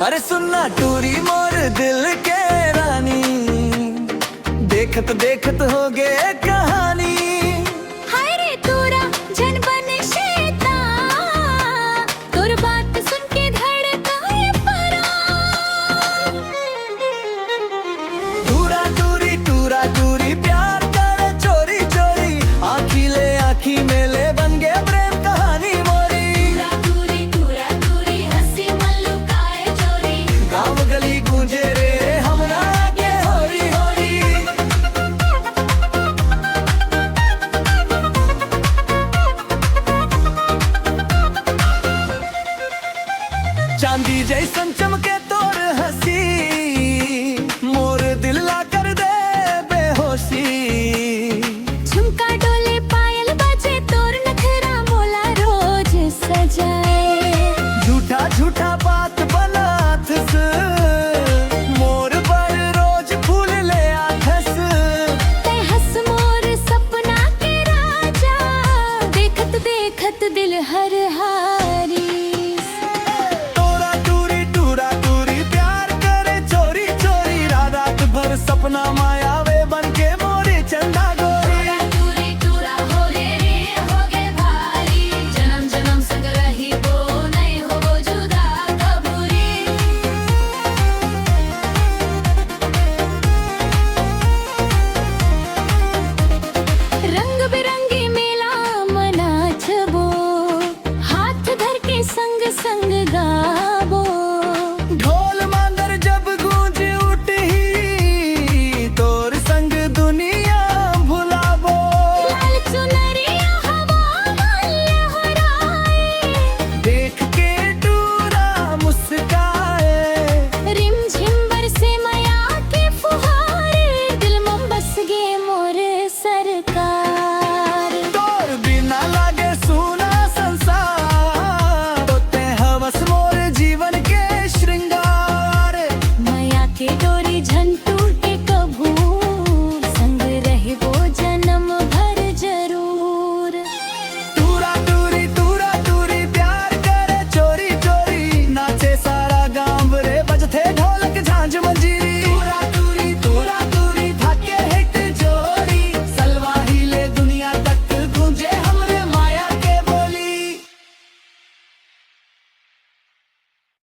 अरे सुनना टूरी मोर दिल के रानी, देखत देखत हो गए कहानी। हाय रे तोरा जन बने शैतान, तोर बात सुन के धड़काए परान। टूरा टूरी प्यार करे चोरी चोरी, आँखी ले आँखी मेले बन गए प्रेम कहानी मोरी। टूरा टूरी हंसी मल्लुकाए चोरी, गाँव गली गूंजे रे हमरा के होरी होरी। चांदी जैसन चमके तोर हंसी, मोर दिल ला कर दे बेहोशी। झुमका डोले पायल बजे तोर नखरा मोला रोज सजाए। झूठा झूठा बात बनात से, मोर पर रोज फूल ले आथस। ते हंस मोर सपना के राजा, देखत देखत दिल हर हारी। टूरा टूरी प्यार करे चोरी चोरी, रात भर सपना मायावे बन के मोरी चंदा गोरी। टूरा हो गे भारी, जन्म जन्म संग रही वो नहीं हो वो जुदा कबूरी। रंग बिरंगी मेला मनाचबो, हाथ धर के संग संग गा